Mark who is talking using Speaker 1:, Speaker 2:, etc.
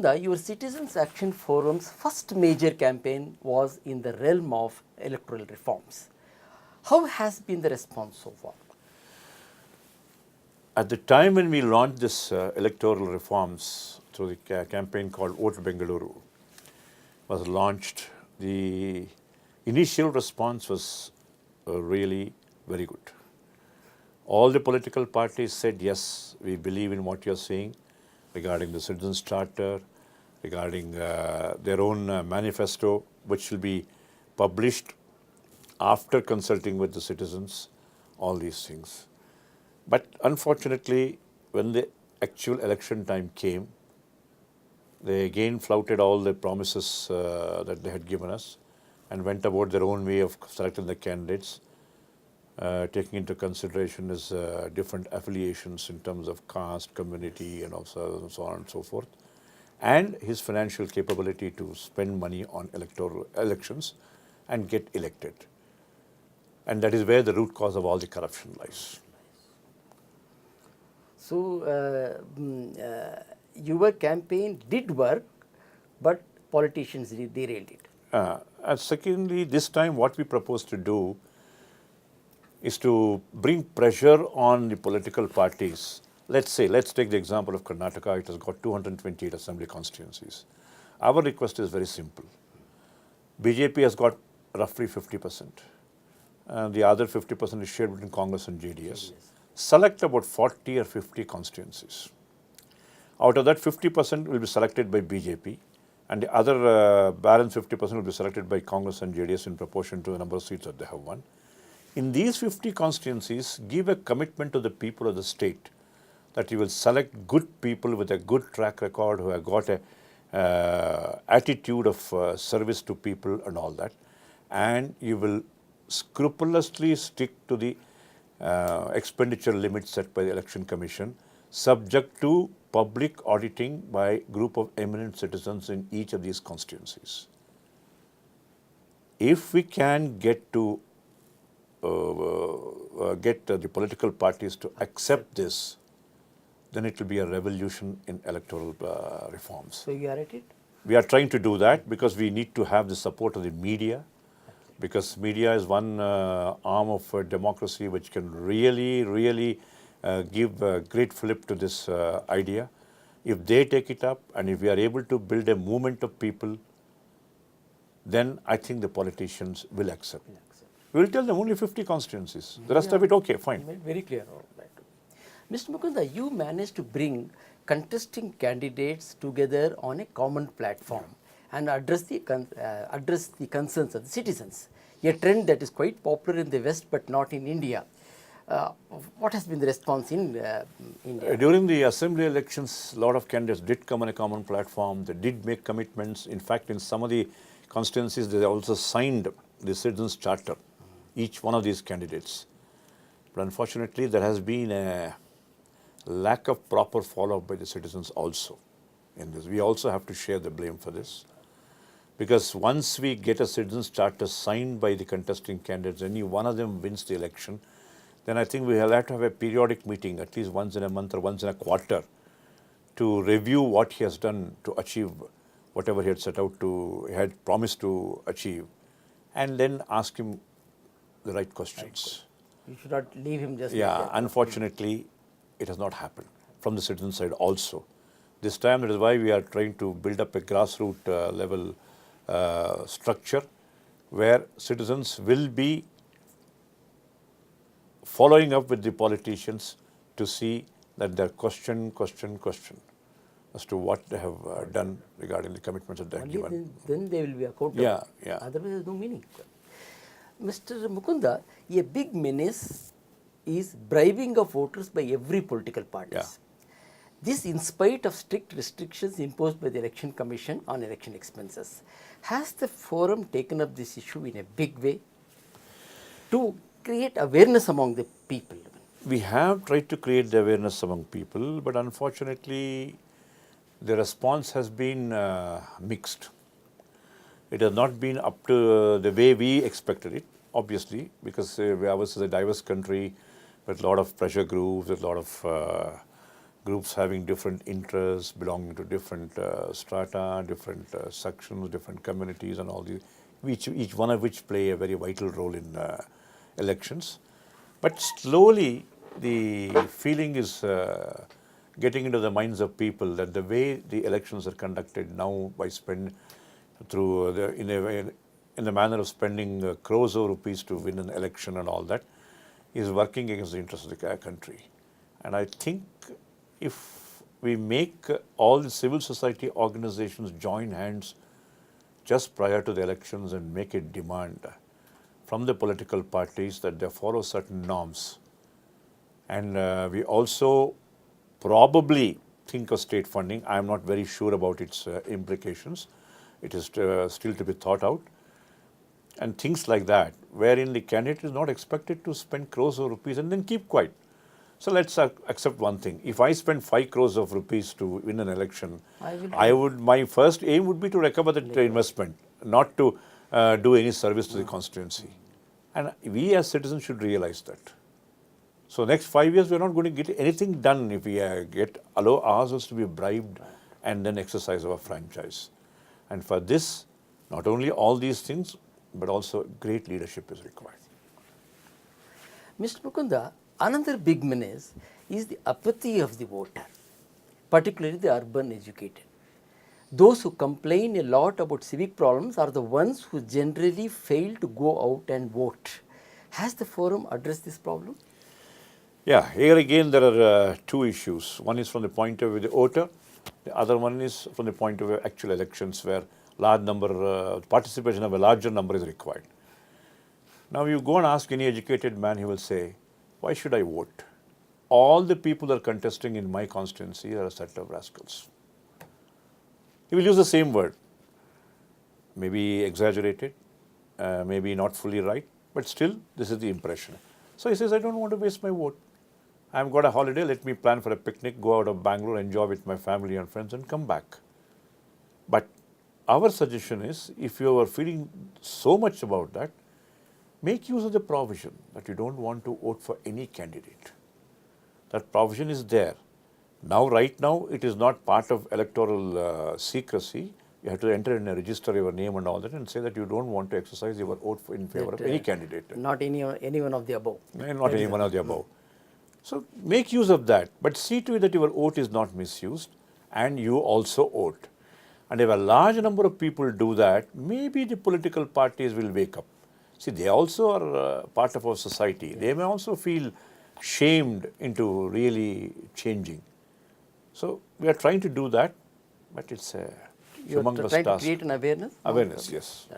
Speaker 1: Your Citizens Action Forum's first major campaign was in the realm of electoral reforms. How has been the response so far?
Speaker 2: At the time when we launched this electoral reforms through the campaign called Namma Bengaluru was launched, the initial response was really very good. All the political parties said, yes, we believe in what you're saying regarding the Citizens Charter, regarding their own manifesto, which will be published after consulting with the citizens, all these things. But unfortunately, when the actual election time came, they again flouted all the promises that they had given us and went about their own way of selecting the candidates, taking into consideration his different affiliations in terms of caste, community, and also so on and so forth, and his financial capability to spend money on electoral elections and get elected. And that is where the root cause of all the corruption lies.
Speaker 1: So, your campaign did work, but politicians derailed it.
Speaker 2: And secondly, this time what we propose to do is to bring pressure on the political parties. Let's take the example of Karnataka. It has got 228 assembly constituencies. Our request is very simple. BJP has got roughly 50%. The other 50% is shared between Congress and JDS. Select about 40 or 50 constituencies. Out of that, 50% will be selected by BJP, and the other balance 50% will be selected by Congress and JDS in proportion to the number of seats that they have won. In these 50 constituencies, give a commitment to the people of the state that you will select good people with a good track record who have got a attitude of service to people and all that, and you will scrupulously stick to the expenditure limits set by the Election Commission, subject to public auditing by a group of eminent citizens in each of these constituencies. If we can get to the political parties to accept this, then it will be a revolution in electoral reforms.
Speaker 1: So, you are at it?
Speaker 2: We are trying to do that because we need to have the support of the media, because media is one arm of democracy which can really give a great flip to this idea. If they take it up and if we are able to build a movement of people, then I think the politicians will accept. We will tell them only 50 constituencies. The rest of it, okay, fine.
Speaker 1: Very clear. Right. Mr. Mukunda, you managed to bring contesting candidates together on a common platform and address the concerns of the citizens, a trend that is quite popular in the West but not in India. What has been the response in India?
Speaker 2: During the assembly elections, a lot of candidates did come on a common platform. They did make commitments. In fact, in some of the constituencies, they also signed the Citizens Charter, each one of these candidates. But unfortunately, there has been a lack of proper follow-up by the citizens also in this. We also have to share the blame for this. Because once we get a Citizens Charter signed by the contesting candidates, any one of them wins the election, then I think we will have to have a periodic meeting, at least once in a month or once in a quarter, to review what he has done to achieve whatever he had set out to, he had promised to achieve, and then ask him the right questions.
Speaker 1: You should not leave him just
Speaker 2: Yeah,
Speaker 1: like that.
Speaker 2: unfortunately, it has not happened from the citizen side also. This time, that is why we are trying to build up a grassroots level structure where citizens will be following up with the politicians to see that they are question as to what they have done regarding the commitments that they have given.
Speaker 1: Then they will be accountable.
Speaker 2: Yeah.
Speaker 1: Otherwise, there is no meaning. Mr. Mukunda, a big menace is bribing of voters by every political party.
Speaker 2: Yeah.
Speaker 1: This in spite of strict restrictions imposed by the Election Commission on election expenses. Has the forum taken up this issue in a big way to create awareness among the people?
Speaker 2: We have tried to create the awareness among people, but unfortunately, the response has been mixed. It has not been up to the way we expected it, obviously, because ours is a diverse country with a lot of pressure groups, with a lot of groups having different interests, belonging to different strata, different sections, different communities, and all these, each one of which play a very vital role in elections. But slowly, the feeling is getting into the minds of people that the way the elections are conducted now by through in the manner of spending crores of rupees to win an election and all that is working against the interests of the country. And I think if we make all the civil society organizations join hands just prior to the elections and make a demand from the political parties that they follow certain norms, and we also probably think of state funding. I am not very sure about its implications. It is still to be thought out. And things like that, wherein the candidate is not expected to spend crores of rupees and then keep quiet. So let's accept one thing. If I spend 5 crores of rupees to win an election, my first aim would be to recover that investment, not to do any service to the constituency. And we as citizens should realize that. So next 5 years, we are not going to get anything done if we allow ourselves to be bribed and then exercise our franchise. And for this, not only all these things, but also great leadership is required.
Speaker 1: Mr. Mukunda, another big menace is the apathy of the voter, particularly the urban educated. Those who complain a lot about civic problems are the ones who generally fail to go out and vote. Has the forum addressed this problem?
Speaker 2: Yeah, here again there are two issues. One is from the point of view of the voter, the other one is from the point of view of actual elections where participation of a larger number is required. Now you go and ask any educated man, he will say, why should I vote? All the people that are contesting in my constituency are a set of rascals. He will use the same word, maybe exaggerated, maybe not fully right, but still this is the impression. So he says, I don't want to waste my vote. I've got a holiday, let me plan for a picnic, go out of Bangalore, enjoy with my family and friends and come back. But our suggestion is, if you are feeling so much about that, make use of the provision that you don't want to vote for any candidate. That provision is there. Now, right now, it is not part of electoral secrecy. You have to enter in a register your name and all that and say that you don't want to exercise your vote in favor of any candidate.
Speaker 1: Not any one of the above.
Speaker 2: Not any one of the above. So, make use of that, but see to it that your vote is not misused and you also vote. And if a large number of people do that, maybe the political parties will wake up. See, they also are part of our society. They may also feel shamed into really changing. So, we are trying to do that, but it's a humongous task.
Speaker 1: You are trying to create an awareness?
Speaker 2: Awareness, yes.